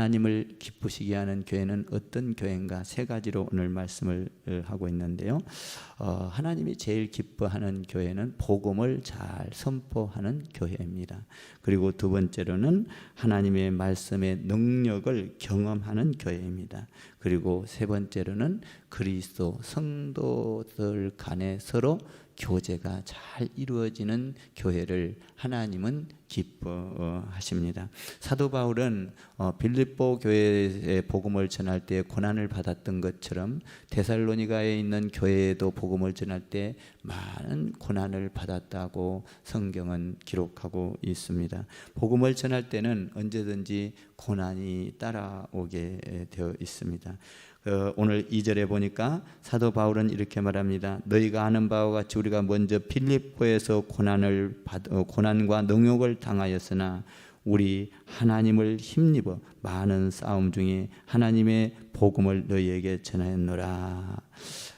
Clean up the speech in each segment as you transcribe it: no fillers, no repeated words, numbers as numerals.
하나님을 기쁘시게 하는 교회는 어떤 교회인가? 세 가지로 오늘 말씀을 하고 있는데요. 하나님이 제일 기뻐하는 교회는 복음을 잘 선포하는 교회입니다. 그리고 두 번째로는 하나님의 말씀의 능력을 경험하는 교회입니다. 그리고 세 번째로는 그리스도 성도들 간에 서로 교제가 잘 이루어지는 교회를 하나님은 기뻐하십니다. 사도 바울은 빌립보 교회에 복음을 전할 때 고난을 받았던 것처럼 데살로니가에 있는 교회에도 복음을 전할 때 많은 고난을 받았다고 성경은 기록하고 있습니다. 복음을 전할 때는 언제든지 고난이 따라오게 되어 있습니다. 오늘 2절에 보니까 사도 바울은 이렇게 말합니다. 너희가 아는 바와 같이 우리가 먼저 빌립보에서 고난과 능욕을 당하였으나 우리 하나님을 힘입어 많은 싸움 중에 하나님의 복음을 너희에게 전하였노라.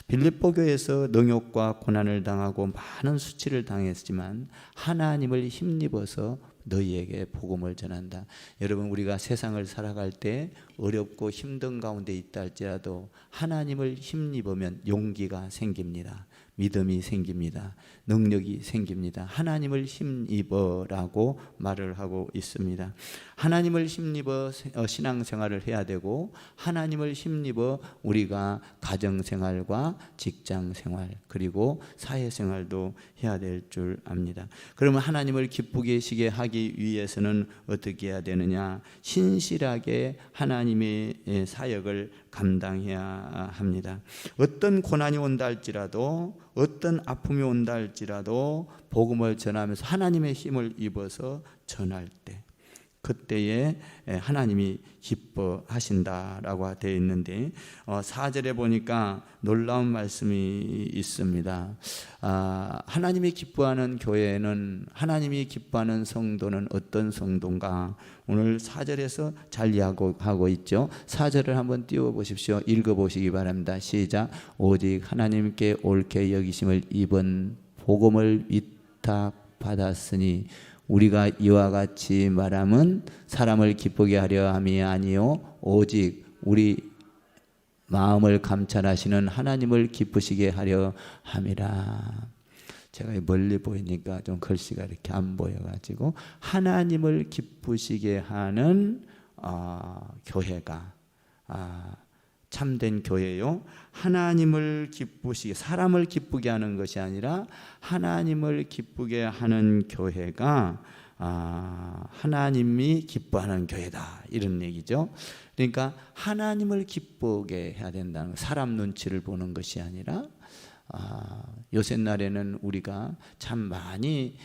빌립보 교회에서 능욕과 고난을 당하고 많은 수치를 당했지만 하나님을 힘입어서 너희에게 복음을 전한다. 여러분, 우리가 세상을 살아갈 때 어렵고 힘든 가운데 있다 할지라도 하나님을 힘입으면 용기가 생깁니다. 믿음이 생깁니다. 능력이 생깁니다. 하나님을 힘입어라고 말을 하고 있습니다. 하나님을 힘입어 신앙생활을 해야 되고, 하나님을 힘입어 우리가 가정생활과 직장생활 그리고 사회생활도 해야 될 줄 압니다. 그러면 하나님을 기쁘게 하기 위해서는 어떻게 해야 되느냐? 신실하게 하나님의 사역을 감당해야 합니다. 어떤 고난이 온다 할지라도, 어떤 아픔이 온다 할지라도 복음을 전하면서 하나님의 힘을 입어서 전할 때, 그때에 하나님이 기뻐하신다라고 되어 있는데 4절에 보니까 놀라운 말씀이 있습니다. 하나님이 기뻐하는 교회는, 하나님이 기뻐하는 성도는 어떤 성도인가? 오늘 4절에서 잘 이야기하고 있죠. 4절을 한번 띄워보십시오. 읽어보시기 바랍니다. 시작. 오직 하나님께 옳게 여기심을 입은 복음을 위탁받았으니 우리가 이와 같이 말함은 사람을 기쁘게 하려 함이 아니요 오직 우리 마음을 감찰하시는 하나님을 기쁘시게 하려 함이라. 제가 멀리 보이니까 좀 글씨가 이렇게 안 보여가지고, 하나님을 기쁘시게 하는 교회가 참된 교회요. 하나님을 기쁘시게, 사람을 기쁘게 하는 것이 아니라 하나님을 기쁘게 하는 교회가 하나님이 기뻐하는 교회다, 이런 얘기죠. 그러니까 하나님을 기쁘게 해야 된다는, 사람 눈치를 보는 것이 아니라 요새 날에는 우리가 참 많이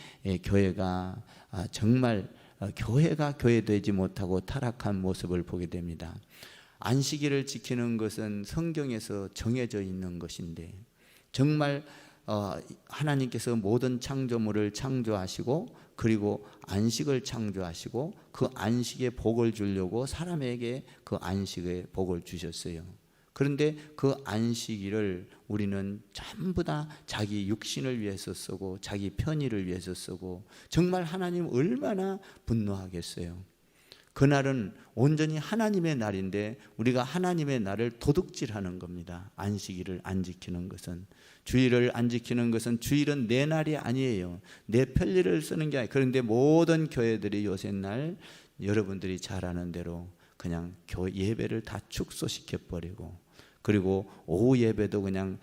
교회가 정말 교회가 교회되지 못하고 타락한 모습을 보게 됩니다. 안식일을 지키는 것은 성경에서 정해져 있는 것인데, 정말 하나님께서 모든 창조물을 창조하시고 그리고 안식을 창조하시고 그 안식에 복을 주려고 사람에게 그 안식의 복을 주셨어요. 그런데 그 안식일을 우리는 전부 다 자기 육신을 위해서 쓰고 자기 편의를 위해서 쓰고, 정말 하나님 얼마나 분노하겠어요. 그날은 온전히 하나님의 날인데 우리가 하나님의 날을 도둑질하는 겁니다. 안식일을 안 지키는 것은, 주일을 안 지키는 것은, 주일은 내 날이 아니에요. 내 편리를 쓰는 게 아니에요. 그런데 모든 교회들이 요새 날 여러분들이 잘 아는 대로 그냥 예배를 다 축소시켜버리고, 그리고 오후 예배도 그냥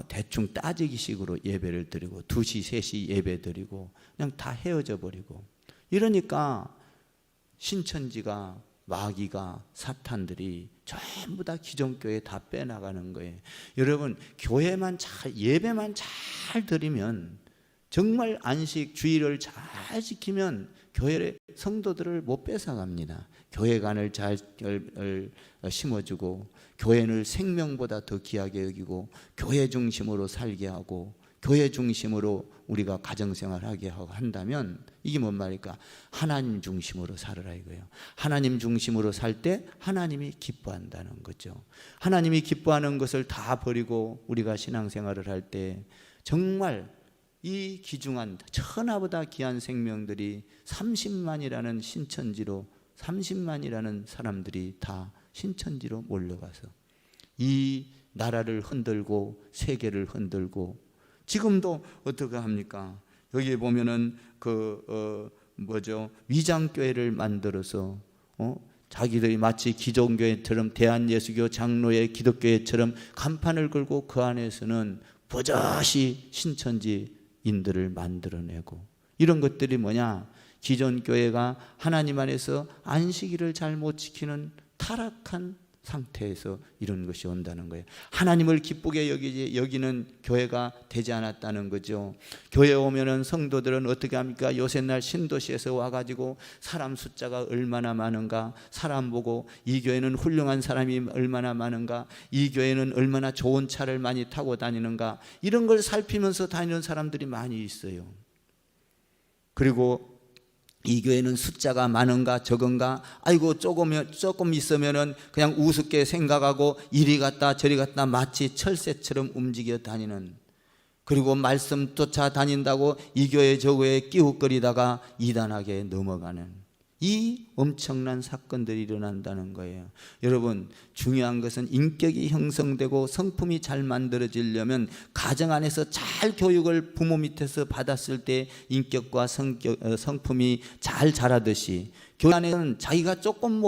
대충 따지기식으로 예배를 드리고 2시, 3시 예배 드리고 그냥 다 헤어져 버리고, 이러니까 신천지가, 마귀가, 사탄들이 전부 다 기존 교회 다 빼나가는 거예요. 여러분, 교회만 잘, 예배만 잘 드리면, 정말 안식 주일을 잘 지키면 교회 성도들을 못 뺏어갑니다. 교회관을 잘 심어주고, 교회를 생명보다 더 귀하게 여기고, 교회 중심으로 살게 하고, 교회 중심으로 우리가 가정생활하게 하고 한다면, 이게 뭔 말일까? 하나님 중심으로 살으라 이거예요. 하나님 중심으로 살 때 하나님이 기뻐한다는 거죠. 하나님이 기뻐하는 것을 다 버리고 우리가 신앙생활을 할 때 정말 이 귀중한 천하보다 귀한 생명들이 30만이라는 신천지로 30만이라는 사람들이 다 신천지로 몰려가서 이 나라를 흔들고 세계를 흔들고, 지금도 어떻게 합니까? 여기에 보면은 위장교회를 만들어서 자기들이 마치 기존교회처럼 대한예수교 장로회 기독교회처럼 간판을 걸고 그 안에서는 버젓이 신천지인들을 만들어내고, 이런 것들이 뭐냐? 기존 교회가 하나님 안에서 안식일을 잘 못 지키는 타락한 상태에서 이런 것이 온다는 거예요. 하나님을 기쁘게 여기는 교회가 되지 않았다는 거죠. 교회에 오면은 성도들은 어떻게 합니까? 요새날 신도시에서 와가지고 사람 숫자가 얼마나 많은가, 사람 보고 이 교회는 훌륭한 사람이 얼마나 많은가, 이 교회는 얼마나 좋은 차를 많이 타고 다니는가, 이런 걸 살피면서 다니는 사람들이 많이 있어요. 그리고 이 교회는 숫자가 많은가 적은가, 아이고 조금 있으면은 그냥 우습게 생각하고 이리 갔다 저리 갔다 마치 철새처럼 움직여 다니는, 그리고 말씀 쫓아다닌다고 이 교회 저 교회에 끼웃거리다가 이단하게 넘어가는 이 엄청난 사건들이 일어난다는 거예요. 여러분, 중요한 것은 인격이 형성되고 성품이 잘 만들어지려면 가정 안에서 잘 교육을 부모 밑에서 받았을 때 인격과 성품이 잘 자라듯이, 교회 안에서는 자기가 조금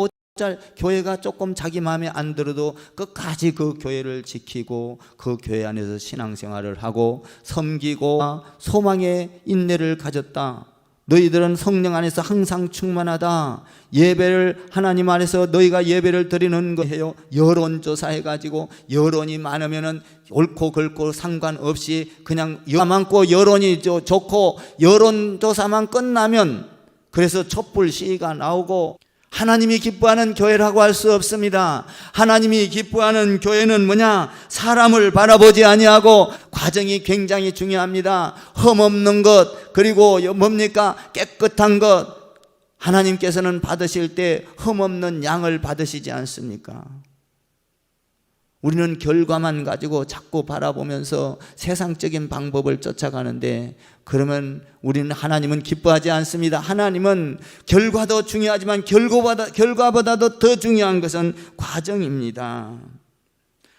교회가 조금 자기 마음에 안 들어도 끝까지 그 교회를 지키고 그 교회 안에서 신앙생활을 하고 섬기고 소망의 인내를 가졌다. 너희들은 성령 안에서 항상 충만하다. 예배를 하나님 안에서 너희가 예배를 드리는 거예요. 여론조사해가지고 여론이 많으면은 옳고 그르고 상관없이 그냥 많고 여론이 좋고 여론조사만 끝나면 그래서 촛불 시위가 나오고, 하나님이 기뻐하는 교회라고 할 수 없습니다. 하나님이 기뻐하는 교회는 뭐냐? 사람을 바라보지 아니하고, 과정이 굉장히 중요합니다. 흠없는 것, 그리고 뭡니까? 깨끗한 것. 하나님께서는 받으실 때 흠없는 양을 받으시지 않습니까? 우리는 결과만 가지고 자꾸 바라보면서 세상적인 방법을 쫓아가는데, 그러면 우리는 하나님은 기뻐하지 않습니다. 하나님은 결과도 중요하지만 결과보다도 더 중요한 것은 과정입니다.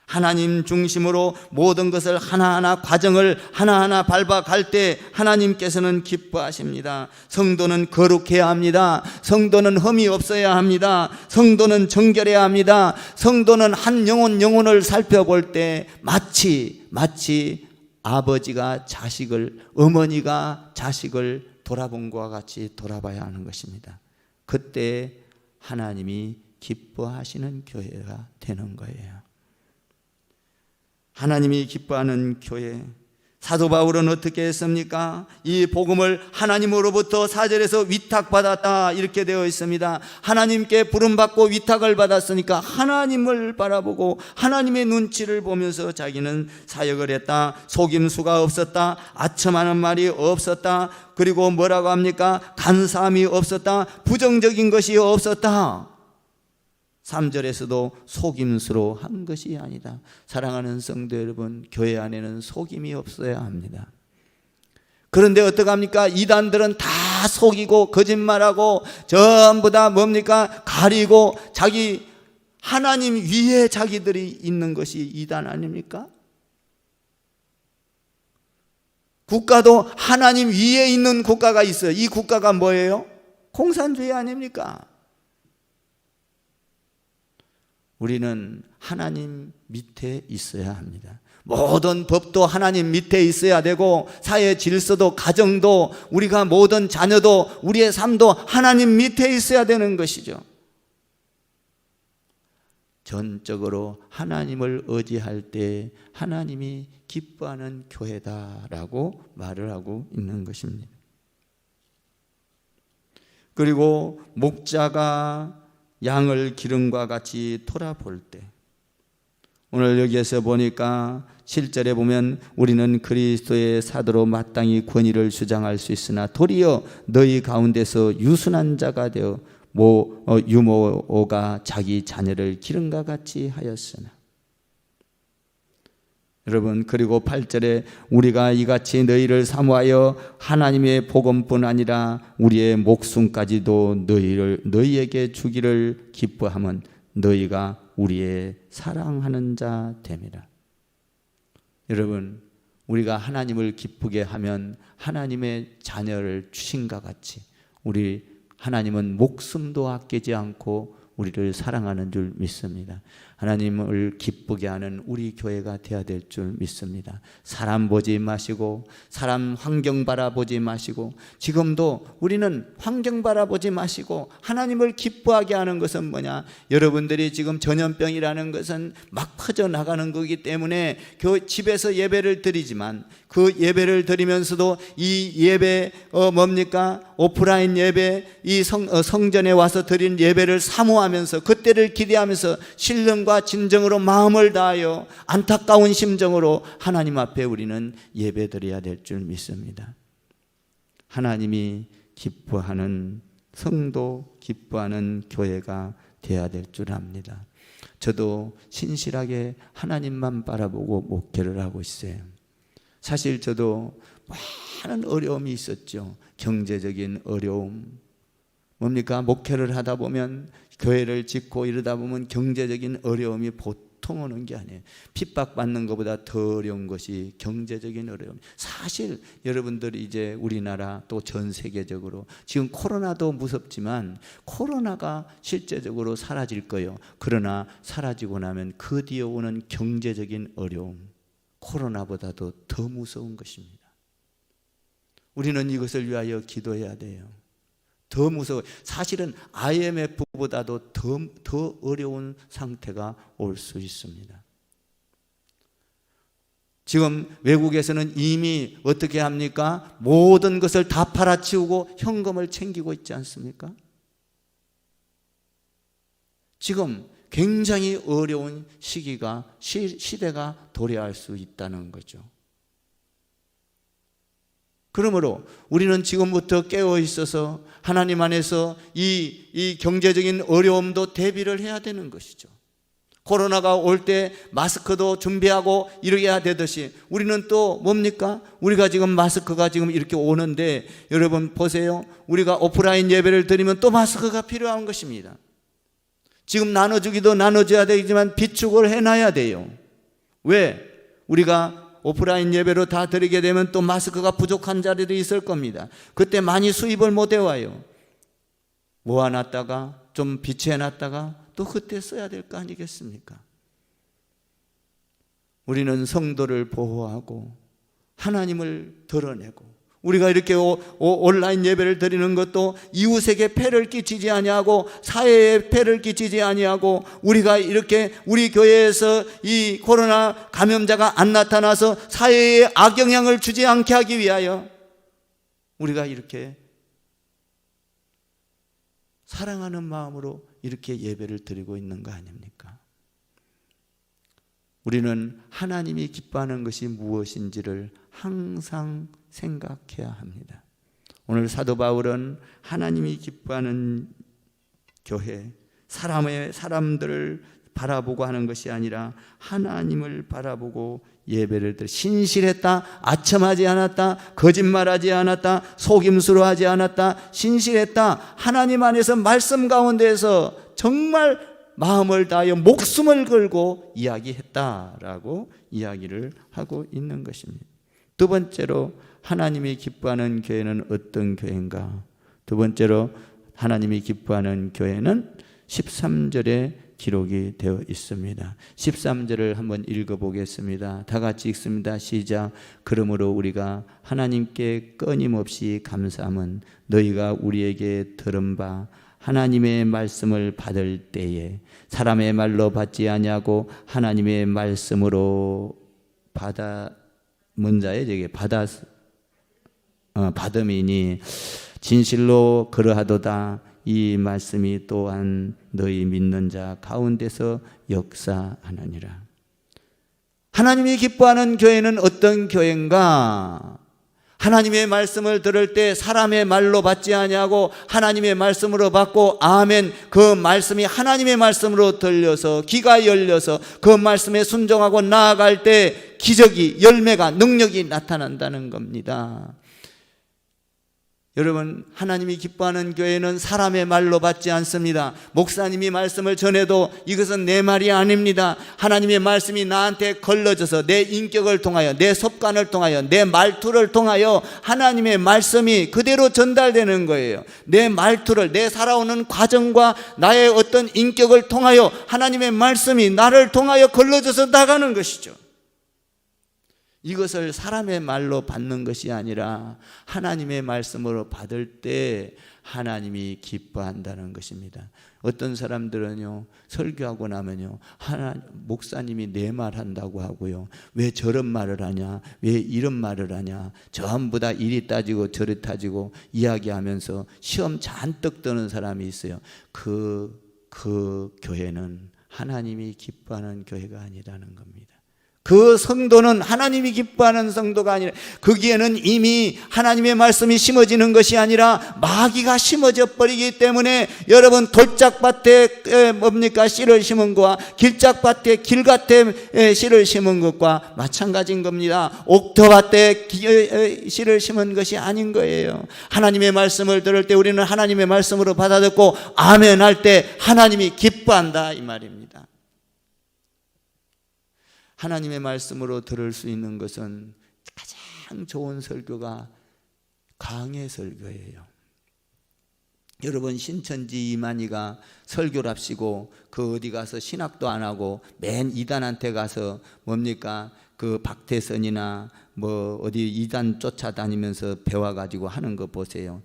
하나님 중심으로 모든 것을 하나하나, 과정을 하나하나 밟아갈 때 하나님께서는 기뻐하십니다. 성도는 거룩해야 합니다. 성도는 흠이 없어야 합니다. 성도는 정결해야 합니다. 성도는 한 영혼을 살펴볼 때 마치 아버지가 자식을, 어머니가 자식을 돌아본 것과 같이 돌아봐야 하는 것입니다. 그때 하나님이 기뻐하시는 교회가 되는 거예요. 하나님이 기뻐하는 교회. 사도 바울은 어떻게 했습니까? 이 복음을 하나님으로부터 4절에서 위탁받았다 이렇게 되어 있습니다. 하나님께 부름받고 위탁을 받았으니까 하나님을 바라보고 하나님의 눈치를 보면서 자기는 사역을 했다. 속임수가 없었다. 아첨하는 말이 없었다. 그리고 뭐라고 합니까? 간사함이 없었다. 부정적인 것이 없었다. 3절에서도 속임수로 한 것이 아니다. 사랑하는 성도 여러분, 교회 안에는 속임이 없어야 합니다. 그런데 어떡합니까? 이단들은 다 속이고 거짓말하고 전부 다 뭡니까? 가리고 자기 하나님 위에 자기들이 있는 것이 이단 아닙니까? 국가도 하나님 위에 있는 국가가 있어요. 이 국가가 뭐예요? 공산주의 아닙니까? 우리는 하나님 밑에 있어야 합니다. 모든 법도 하나님 밑에 있어야 되고, 사회 질서도 가정도 우리가 모든 자녀도 우리의 삶도 하나님 밑에 있어야 되는 것이죠. 전적으로 하나님을 의지할 때 하나님이 기뻐하는 교회다라고 말을 하고 있는 것입니다. 그리고 목자가 양을 기름과 같이 돌아볼 때, 오늘 여기에서 보니까 7절에 보면 우리는 그리스도의 사도로 마땅히 권위를 주장할 수 있으나 도리어 너희 가운데서 유순한 자가 되어 유모가 자기 자녀를 기름과 같이 하였으나. 여러분, 그리고 8절에 우리가 이같이 너희를 사모하여 하나님의 복음뿐 아니라 우리의 목숨까지도 너희에게 주기를 기뻐하면 너희가 우리의 사랑하는 자 됨이라. 여러분, 우리가 하나님을 기쁘게 하면 하나님의 자녀를 주신과 같이 우리 하나님은 목숨도 아끼지 않고 우리를 사랑하는 줄 믿습니다. 하나님을 기쁘게 하는 우리 교회가 되어야 될 줄 믿습니다. 사람 보지 마시고 사람 환경 바라보지 마시고, 지금도 우리는 환경 바라보지 마시고 하나님을 기뻐하게 하는 것은 뭐냐? 여러분들이 지금 전염병이라는 것은 막 퍼져나가는 거기 때문에 집에서 예배를 드리지만 그 예배를 드리면서도 이 예배 뭡니까? 오프라인 예배, 이 성전에 와서 드린 예배를 사모하면서 그때를 기대하면서 신령과 진정으로 마음을 다하여 안타까운 심정으로 하나님 앞에 우리는 예배 드려야 될 줄 믿습니다. 하나님이 기뻐하는 성도, 기뻐하는 교회가 되어야 될 줄 압니다. 저도 신실하게 하나님만 바라보고 목회를 하고 있어요. 사실 저도 많은 어려움이 있었죠. 경제적인 어려움, 뭡니까? 목회를 하다 보면, 교회를 짓고 이러다 보면 경제적인 어려움이 보통 오는 게 아니에요. 핍박받는 것보다 더 어려운 것이 경제적인 어려움. 사실 여러분들이 이제 우리나라 또 전 세계적으로 지금 코로나도 무섭지만 코로나가 실제적으로 사라질 거예요. 그러나 사라지고 나면 그 뒤에 오는 경제적인 어려움, 코로나보다도 더 무서운 것입니다. 우리는 이것을 위하여 기도해야 돼요. 더 무서워. 사실은 IMF보다도 더 어려운 상태가 올 수 있습니다. 지금 외국에서는 이미 어떻게 합니까? 모든 것을 다 팔아치우고 현금을 챙기고 있지 않습니까? 지금 굉장히 어려운 시대가 도래할 수 있다는 거죠. 그러므로 우리는 지금부터 깨어 있어서 하나님 안에서 이 경제적인 어려움도 대비를 해야 되는 것이죠. 코로나가 올 때 마스크도 준비하고 이래야 되듯이 우리는 또 뭡니까? 우리가 지금 마스크가 지금 이렇게 오는데 여러분 보세요. 우리가 오프라인 예배를 드리면 또 마스크가 필요한 것입니다. 지금 나눠주기도 나눠줘야 되지만 비축을 해놔야 돼요. 왜? 우리가 오프라인 예배로 다 드리게 되면 또 마스크가 부족한 자리도 있을 겁니다. 그때 많이 수입을 못 해와요. 모아놨다가 좀 비치해놨다가 또 그때 써야 될 거 아니겠습니까? 우리는 성도를 보호하고 하나님을 드러내고, 우리가 이렇게 온라인 예배를 드리는 것도 이웃에게 폐를 끼치지 아니하고 사회에 폐를 끼치지 아니하고, 우리가 이렇게 우리 교회에서 이 코로나 감염자가 안 나타나서 사회에 악영향을 주지 않게 하기 위하여 우리가 이렇게 사랑하는 마음으로 이렇게 예배를 드리고 있는 거 아닙니까? 우리는 하나님이 기뻐하는 것이 무엇인지를 항상 생각해야 합니다. 오늘 사도 바울은 하나님이 기뻐하는 교회, 사람들을 바라보고 하는 것이 아니라 하나님을 바라보고 예배를 드려 신실했다, 아첨하지 않았다, 거짓말하지 않았다, 속임수로 하지 않았다, 신실했다, 하나님 안에서 말씀 가운데에서 정말 마음을 다하여 목숨을 걸고 이야기했다라고 이야기를 하고 있는 것입니다. 두 번째로 하나님이 기뻐하는 교회는 어떤 교회인가? 두 번째로 하나님이 기뻐하는 교회는 13절에 기록이 되어 있습니다. 13절을 한번 읽어보겠습니다. 다 같이 읽습니다. 시작. 그러므로 우리가 하나님께 끊임없이 감사함은 너희가 우리에게 들은 바 하나님의 말씀을 받을 때에 사람의 말로 받지 아니하고 하나님의 말씀으로 문자에 받음이니 진실로 그러하도다. 이 말씀이 또한 너희 믿는 자 가운데서 역사하느니라. 하나님이 기뻐하는 교회는 어떤 교회인가? 하나님의 말씀을 들을 때 사람의 말로 받지 아니하고 하나님의 말씀으로 받고, 아멘, 그 말씀이 하나님의 말씀으로 들려서 귀가 열려서 그 말씀에 순종하고 나아갈 때 때 기적이, 열매가, 능력이 나타난다는 겁니다. 여러분, 하나님이 기뻐하는 교회는 사람의 말로 받지 않습니다. 목사님이 말씀을 전해도 이것은 내 말이 아닙니다. 하나님의 말씀이 나한테 걸러져서 내 인격을 통하여, 내 습관을 통하여, 내 말투를 통하여 하나님의 말씀이 그대로 전달되는 거예요. 내 말투를, 내 살아오는 과정과 나의 어떤 인격을 통하여 하나님의 말씀이 나를 통하여 걸러져서 나가는 것이죠. 이것을 사람의 말로 받는 것이 아니라 하나님의 말씀으로 받을 때 하나님이 기뻐한다는 것입니다. 어떤 사람들은요, 설교하고 나면요, 목사님이 내 말 한다고 하고요, 왜 저런 말을 하냐, 왜 이런 말을 하냐, 전부 다 이리 따지고 저리 따지고 이야기하면서 시험 잔뜩 드는 사람이 있어요. 그 교회는 하나님이 기뻐하는 교회가 아니라는 겁니다. 그 성도는 하나님이 기뻐하는 성도가 아니라, 거기에는 이미 하나님의 말씀이 심어지는 것이 아니라 마귀가 심어져 버리기 때문에, 여러분, 돌짝밭에 뭡니까? 씨를 심은 것과 길짝밭에, 길밭에 씨를 심은 것과 마찬가지인 겁니다. 옥토밭에 씨를 심은 것이 아닌 거예요. 하나님의 말씀을 들을 때 우리는 하나님의 말씀으로 받아듣고 아멘 할 때 하나님이 기뻐한다, 이 말입니다. 하나님의 말씀으로 들을 수 있는 것은 가장 좋은 설교가 강해 설교예요. 여러분, 신천지 이만희가 설교랍시고 그 어디 가서 신학도 안 하고 맨 이단한테 가서 뭡니까? 그 박태선이나 뭐 어디 이단 쫓아다니면서 배워가지고 하는 거 보세요.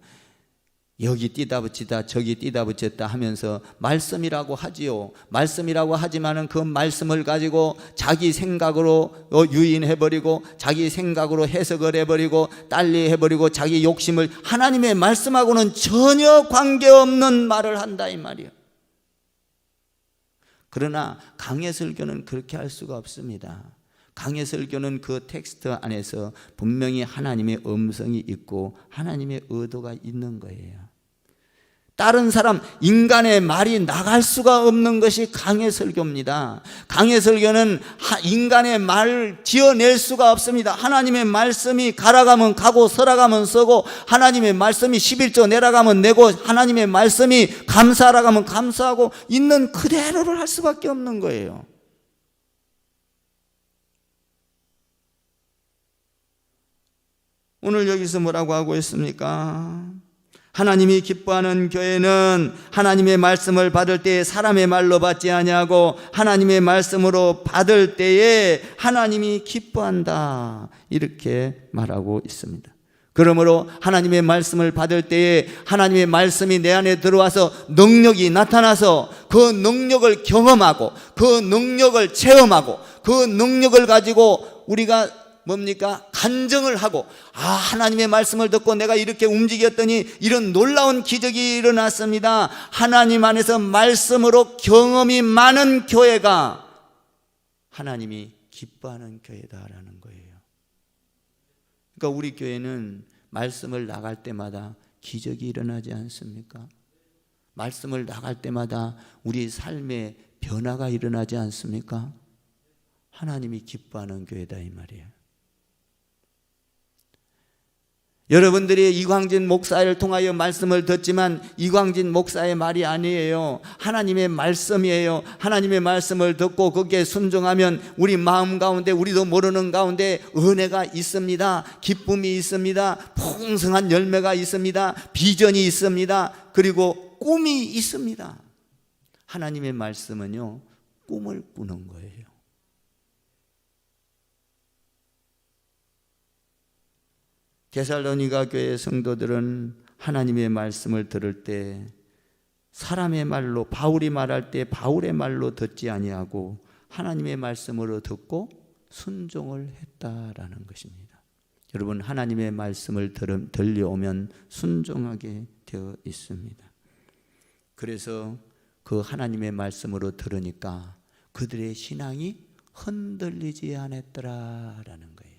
여기 띠다 붙이다 저기 띠다 붙였다 하면서 말씀이라고 하지요. 말씀이라고 하지만은 그 말씀을 가지고 자기 생각으로 유인해버리고 자기 생각으로 해석을 해버리고 딸리 해버리고 자기 욕심을, 하나님의 말씀하고는 전혀 관계없는 말을 한다, 이 말이에요. 그러나 강해 설교는 그렇게 할 수가 없습니다. 강해 설교는 그 텍스트 안에서 분명히 하나님의 음성이 있고 하나님의 의도가 있는 거예요. 다른 사람, 인간의 말이 나갈 수가 없는 것이 강해 설교입니다. 강해 설교는 인간의 말을 지어낼 수가 없습니다. 하나님의 말씀이 가라가면 가고 서라가면 서고, 하나님의 말씀이 11조 내라가면 내고, 하나님의 말씀이 감사하라 가면 감사하고, 있는 그대로를 할 수밖에 없는 거예요. 오늘 여기서 뭐라고 하고 있습니까? 하나님이 기뻐하는 교회는 하나님의 말씀을 받을 때에 사람의 말로 받지 아니하고 하나님의 말씀으로 받을 때에 하나님이 기뻐한다, 이렇게 말하고 있습니다. 그러므로 하나님의 말씀을 받을 때에 하나님의 말씀이 내 안에 들어와서 능력이 나타나서 그 능력을 경험하고 그 능력을 체험하고 그 능력을 가지고 우리가 뭡니까? 간증을 하고, 하나님의 말씀을 듣고 내가 이렇게 움직였더니 이런 놀라운 기적이 일어났습니다. 하나님 안에서 말씀으로 경험이 많은 교회가 하나님이 기뻐하는 교회다라는 거예요. 그러니까 우리 교회는 말씀을 나갈 때마다 기적이 일어나지 않습니까? 말씀을 나갈 때마다 우리 삶에 변화가 일어나지 않습니까? 하나님이 기뻐하는 교회다, 이 말이에요. 여러분들이 이광진 목사를 통하여 말씀을 듣지만 이광진 목사의 말이 아니에요. 하나님의 말씀이에요. 하나님의 말씀을 듣고 거기에 순종하면 우리 마음 가운데, 우리도 모르는 가운데 은혜가 있습니다. 기쁨이 있습니다. 풍성한 열매가 있습니다. 비전이 있습니다. 그리고 꿈이 있습니다. 하나님의 말씀은요, 꿈을 꾸는 거예요. 데살로니가 교회 성도들은 하나님의 말씀을 들을 때 사람의 말로, 바울이 말할 때 바울의 말로 듣지 아니하고 하나님의 말씀으로 듣고 순종을 했다라는 것입니다. 여러분, 하나님의 말씀을 들려오면 순종하게 되어 있습니다. 그래서 그 하나님의 말씀으로 들으니까 그들의 신앙이 흔들리지 않았더라라는 거예요.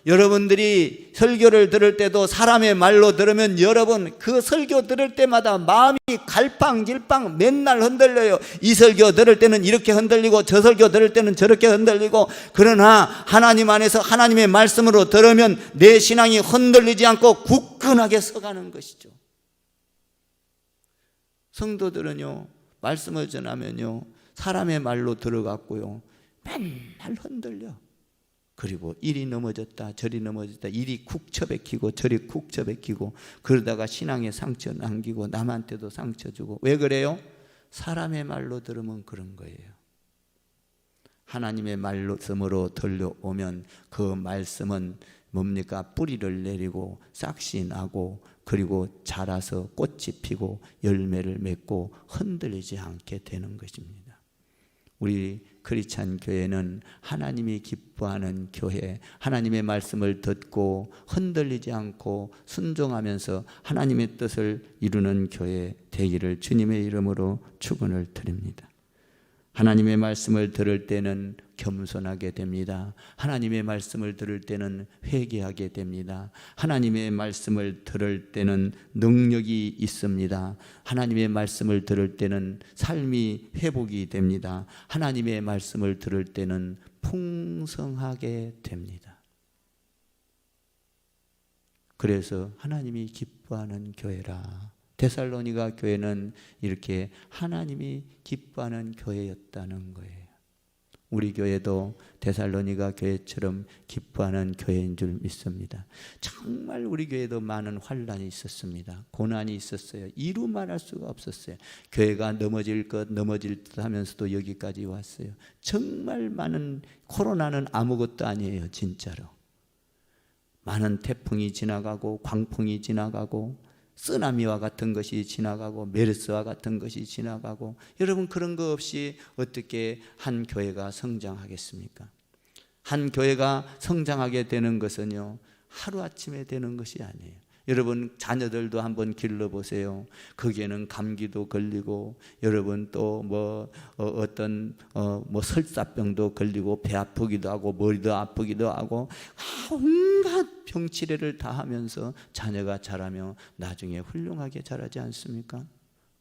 여러분들이 설교를 들을 때도 사람의 말로 들으면 여러분 그 설교 들을 때마다 마음이 마음이 갈팡질팡 맨날 흔들려요. 이 설교 들을 때는 이렇게 흔들리고 저 설교 들을 때는 저렇게 흔들리고, 그러나 하나님 안에서 하나님의 말씀으로 들으면 내 신앙이 흔들리지 않고 굳건하게 서가는 것이죠. 성도들은요, 말씀을 전하면요, 사람의 말로 들어갔고요, 맨날 흔들려. 그리고 이리 넘어졌다 저리 넘어졌다, 이리 쿡 쳐박히고 저리 쿡 쳐박히고, 그러다가 신앙에 상처 남기고 남한테도 상처 주고. 왜 그래요? 사람의 말로 들으면 그런 거예요. 하나님의 말씀으로 들려오면 그 말씀은 뭡니까? 뿌리를 내리고 싹이 나고, 그리고 자라서 꽃이 피고 열매를 맺고 흔들리지 않게 되는 것입니다. 우리 크리스찬 교회는 하나님이 기뻐하는 교회, 하나님의 말씀을 듣고 흔들리지 않고 순종하면서 하나님의 뜻을 이루는 교회 되기를 주님의 이름으로 축원을 드립니다. 하나님의 말씀을 들을 때는 겸손하게 됩니다. 하나님의 말씀을 들을 때는 회개하게 됩니다. 하나님의 말씀을 들을 때는 능력이 있습니다. 하나님의 말씀을 들을 때는 삶이 회복이 됩니다. 하나님의 말씀을 들을 때는 풍성하게 됩니다. 그래서 하나님이 기뻐하는 교회라. 데살로니가 교회는 이렇게 하나님이 기뻐하는 교회였다는 거예요. 우리 교회도 데살로니가 교회처럼 기뻐하는 교회인 줄 믿습니다. 정말 우리 교회도 많은 환난이 있었습니다. 고난이 있었어요. 이루 말할 수가 없었어요. 교회가 넘어질 듯 하면서도 여기까지 왔어요. 정말 많은, 코로나는 아무것도 아니에요. 진짜로 많은 태풍이 지나가고 광풍이 지나가고 쓰나미와 같은 것이 지나가고 메르스와 같은 것이 지나가고, 여러분 그런 거 없이 어떻게 한 교회가 성장하겠습니까? 한 교회가 성장하게 되는 것은요, 하루아침에 되는 것이 아니에요. 여러분 자녀들도 한번 길러보세요. 거기에는 감기도 걸리고, 여러분 또 어떤 설사병도 걸리고, 배 아프기도 하고 머리도 아프기도 하고, 온갖 병치레를 다 하면서 자녀가 자라며 나중에 훌륭하게 자라지 않습니까?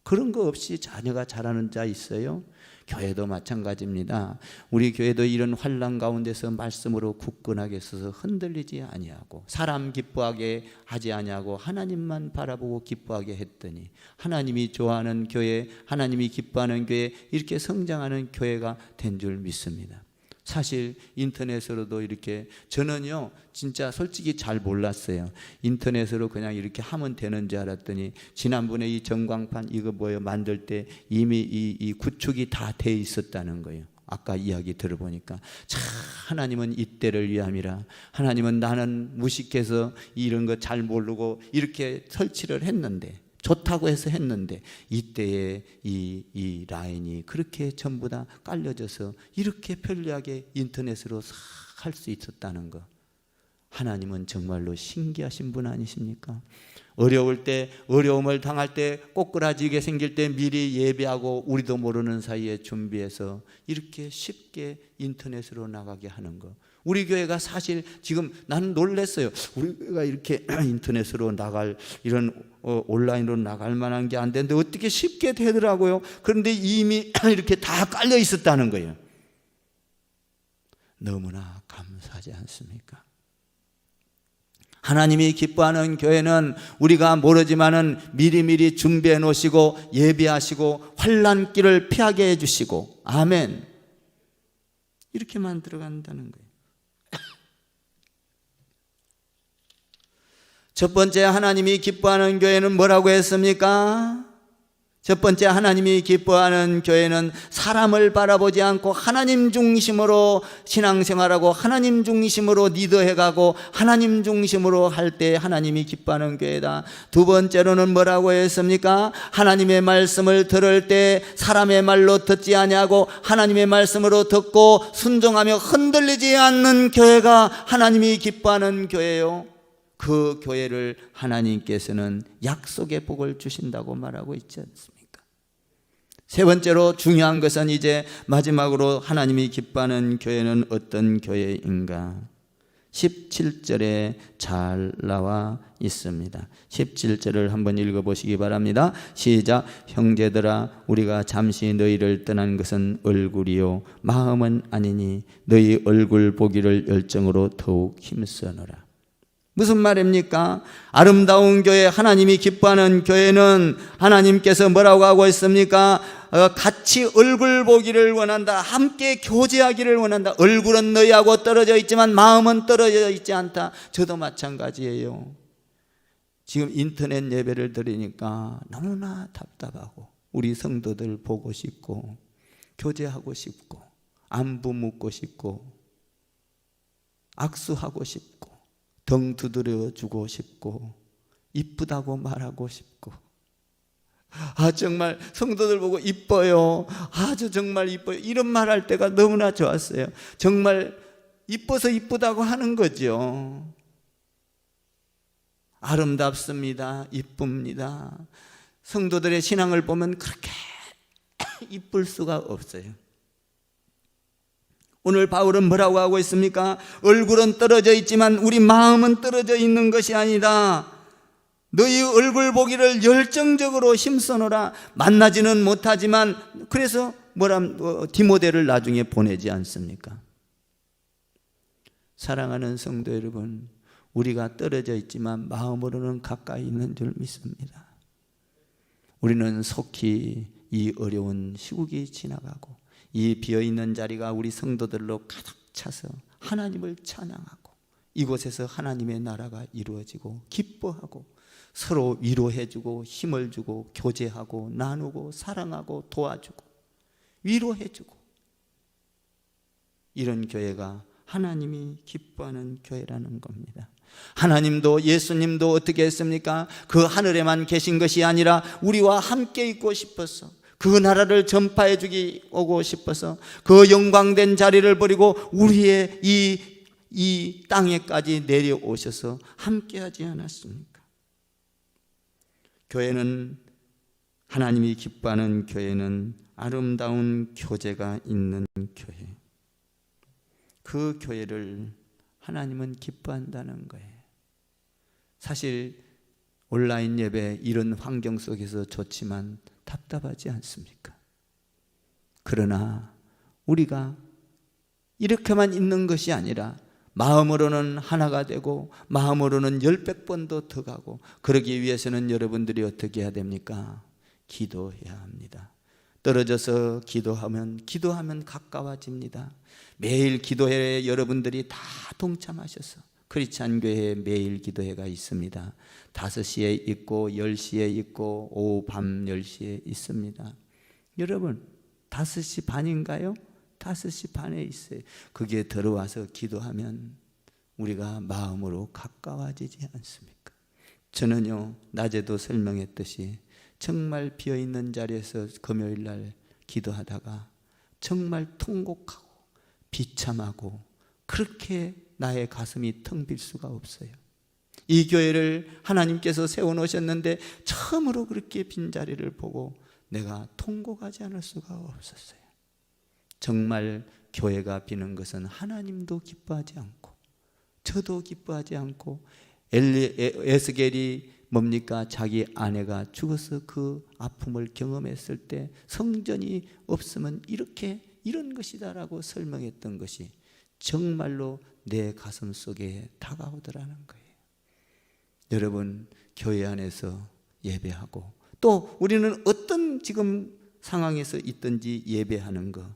그런 거 없이 자녀가 자라는 자 있어요? 교회도 마찬가지입니다. 우리 교회도 이런 환난 가운데서 말씀으로 굳건하게 서서 흔들리지 아니하고, 사람 기뻐하게 하지 아니하고 하나님만 바라보고 기뻐하게 했더니 하나님이 좋아하는 교회, 하나님이 기뻐하는 교회, 이렇게 성장하는 교회가 된 줄 믿습니다. 사실 인터넷으로도 이렇게, 저는요 진짜 솔직히 잘 몰랐어요. 인터넷으로 그냥 이렇게 하면 되는 줄 알았더니, 지난번에 이 전광판 이거 만들 때 이미 이 구축이 다 돼 있었다는 거예요. 아까 이야기 들어보니까 참 하나님은 이때를 위함이라. 하나님은 나는 무식해서 이런 거 잘 모르고 이렇게 설치를 했는데, 좋다고 해서 했는데, 이때에 이 라인이 그렇게 전부 다 깔려져서 이렇게 편리하게 인터넷으로 할 수 있었다는 거. 하나님은 정말로 신기하신 분 아니십니까? 어려울 때, 어려움을 당할 때, 꼬꾸라지게 생길 때 미리 예배하고 우리도 모르는 사이에 준비해서 이렇게 쉽게 인터넷으로 나가게 하는 거. 우리 교회가 사실 지금 나는 놀랐어요. 우리가 이렇게 인터넷으로 나갈, 이런 온라인으로 나갈 만한 게 안 되는데 어떻게 쉽게 되더라고요. 그런데 이미 이렇게 다 깔려 있었다는 거예요. 너무나 감사하지 않습니까? 하나님이 기뻐하는 교회는 우리가 모르지만은 미리미리 준비해 놓으시고 예비하시고 환난길을 피하게 해주시고, 아멘, 이렇게 만들어 간다는 거예요. 첫 번째 하나님이 기뻐하는 교회는 뭐라고 했습니까? 첫 번째 하나님이 기뻐하는 교회는 사람을 바라보지 않고 하나님 중심으로 신앙생활하고 하나님 중심으로 리더해가고 하나님 중심으로 할 때 하나님이 기뻐하는 교회다. 두 번째로는 뭐라고 했습니까? 하나님의 말씀을 들을 때 사람의 말로 듣지 아니하고 하나님의 말씀으로 듣고 순종하며 흔들리지 않는 교회가 하나님이 기뻐하는 교회요. 그 교회를 하나님께서는 약속의 복을 주신다고 말하고 있지 않습니까? 세 번째로 중요한 것은 이제 마지막으로 하나님이 기뻐하는 교회는 어떤 교회인가? 17절에 잘 나와 있습니다. 17절을 한번 읽어보시기 바랍니다. 시작. 형제들아, 우리가 잠시 너희를 떠난 것은 얼굴이요 마음은 아니니 너희 얼굴 보기를 열정으로 더욱 힘쓰노라. 무슨 말입니까? 아름다운 교회, 하나님이 기뻐하는 교회는 하나님께서 뭐라고 하고 있습니까? 같이 얼굴 보기를 원한다. 함께 교제하기를 원한다. 얼굴은 너희하고 떨어져 있지만 마음은 떨어져 있지 않다. 저도 마찬가지예요. 지금 인터넷 예배를 드리니까 너무나 답답하고 우리 성도들 보고 싶고 교제하고 싶고 안부 묻고 싶고 악수하고 싶고 등 두드려 주고 싶고 이쁘다고 말하고 싶고, 정말 성도들 보고 이뻐요, 아주 정말 이뻐요, 이런 말할 때가 너무나 좋았어요. 정말 이뻐서 이쁘다고 하는 거죠. 아름답습니다. 이쁩니다. 성도들의 신앙을 보면 그렇게 이쁠 수가 없어요. 오늘 바울은 뭐라고 하고 있습니까? 얼굴은 떨어져 있지만 우리 마음은 떨어져 있는 것이 아니다. 너희 얼굴 보기를 열정적으로 힘써노라. 만나지는 못하지만 그래서 디모데를 나중에 보내지 않습니까? 사랑하는 성도 여러분, 우리가 떨어져 있지만 마음으로는 가까이 있는 줄 믿습니다. 우리는 속히 이 어려운 시국이 지나가고 이 비어있는 자리가 우리 성도들로 가득 차서 하나님을 찬양하고 이곳에서 하나님의 나라가 이루어지고 기뻐하고 서로 위로해주고 힘을 주고 교제하고 나누고 사랑하고 도와주고 위로해주고, 이런 교회가 하나님이 기뻐하는 교회라는 겁니다. 하나님도 예수님도 어떻게 했습니까? 그 하늘에만 계신 것이 아니라 우리와 함께 있고 싶어서 그 나라를 전파해 주기 오고 싶어서 그 영광된 자리를 버리고 우리의 이 땅에까지 내려오셔서 함께하지 않았습니까? 교회는, 하나님이 기뻐하는 교회는 아름다운 교제가 있는 교회, 그 교회를 하나님은 기뻐한다는 거예요. 사실 온라인 예배 이런 환경 속에서 좋지만 답답하지 않습니까? 그러나 우리가 이렇게만 있는 것이 아니라 마음으로는 하나가 되고 마음으로는 10배번도 더 가고, 그러기 위해서는 여러분들이 어떻게 해야 됩니까? 기도해야 합니다. 떨어져서 기도하면 가까워집니다. 매일 기도회에 여러분들이 다 동참하셔서, 크리스찬 교회에 매일 기도회가 있습니다. 5시에 있고 10시에 있고 오후 밤 10시에 있습니다. 여러분 5시 반인가요? 5시 반에 있어요. 거기에 들어와서 기도하면 우리가 마음으로 가까워지지 않습니까? 저는요, 낮에도 설명했듯이 정말 비어있는 자리에서 금요일날 기도하다가 정말 통곡하고 비참하고 그렇게 나의 가슴이 텅 빌 수가 없어요. 이 교회를 하나님께서 세워놓으셨는데 처음으로 그렇게 빈자리를 보고 내가 통곡하지 않을 수가 없었어요. 정말 교회가 비는 것은 하나님도 기뻐하지 않고 저도 기뻐하지 않고, 에스겔이 뭡니까? 자기 아내가 죽어서 그 아픔을 경험했을 때 성전이 없으면 이런 것이다라고 설명했던 것이 정말로 내 가슴 속에 다가오더라는 거예요. 여러분, 교회 안에서 예배하고 또 우리는 어떤 지금 상황에서 있든지 예배하는 거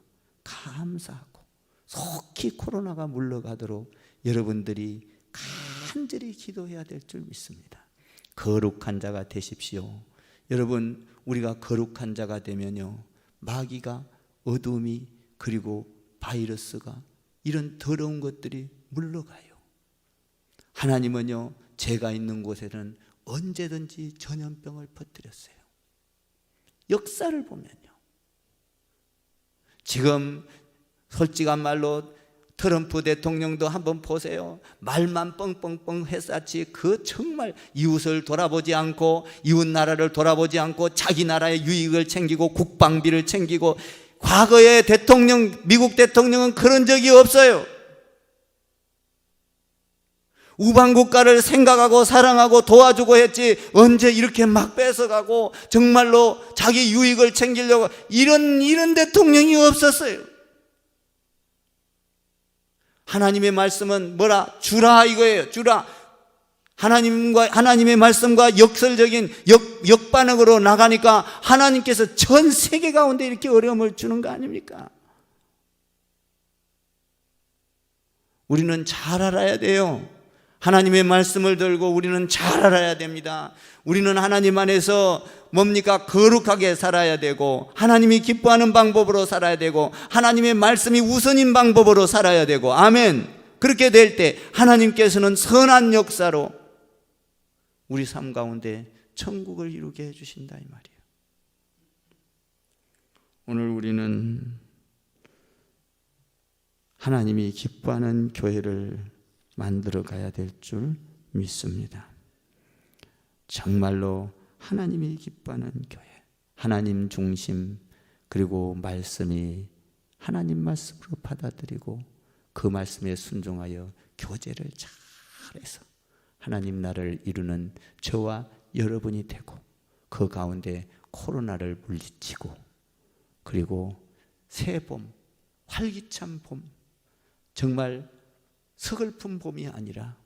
감사하고 속히 코로나가 물러가도록 여러분들이 간절히 기도해야 될 줄 믿습니다. 거룩한 자가 되십시오. 여러분, 우리가 거룩한 자가 되면요, 마귀가, 어둠이, 그리고 바이러스가, 이런 더러운 것들이 물러가요. 하나님은요, 죄가 있는 곳에는 언제든지 전염병을 퍼뜨렸어요. 역사를 보면요, 지금 솔직한 말로 트럼프 대통령도 한번 보세요. 말만 뻥뻥뻥 회사치 그 정말 이웃을 돌아보지 않고, 이웃 나라를 돌아보지 않고 자기 나라의 유익을 챙기고 국방비를 챙기고, 과거의 미국 대통령은 그런 적이 없어요. 우방국가를 생각하고 사랑하고 도와주고 했지 언제 이렇게 막 뺏어가고 정말로 자기 유익을 챙기려고 이런 대통령이 없었어요. 하나님의 말씀은 뭐라? 주라 이거예요. 주라. 하나님의 말씀과 역설적인 역반응으로 나가니까 하나님께서 전 세계 가운데 이렇게 어려움을 주는 거 아닙니까? 우리는 잘 알아야 돼요. 하나님의 말씀을 들고 우리는 잘 알아야 됩니다. 우리는 하나님 안에서 뭡니까? 거룩하게 살아야 되고 하나님이 기뻐하는 방법으로 살아야 되고 하나님의 말씀이 우선인 방법으로 살아야 되고 아멘. 그렇게 될 때 하나님께서는 선한 역사로 우리 삶 가운데 천국을 이루게 해주신다 이 말이에요. 오늘 우리는 하나님이 기뻐하는 교회를 만들어 가야 될 줄 믿습니다. 정말로 하나님이 기뻐하는 교회, 하나님 중심, 그리고 말씀이 하나님 말씀으로 받아들이고 그 말씀에 순종하여 교제를 잘해서 하나님 나라를 이루는 저와 여러분이 되고 그 가운데 코로나를 물리치고 그리고 새 봄, 활기찬 봄, 정말 서글픈 봄이 아니라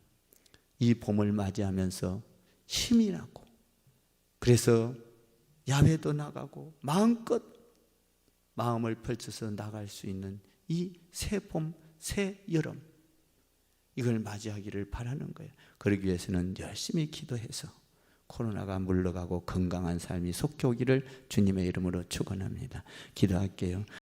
이 봄을 맞이하면서 힘이 나고 그래서 야외도 나가고 마음껏 마음을 펼쳐서 나갈 수 있는 이 새 봄, 새 여름 이걸 맞이하기를 바라는 거예요. 그러기 위해서는 열심히 기도해서 코로나가 물러가고 건강한 삶이 속히 오기를 주님의 이름으로 축원합니다. 기도할게요.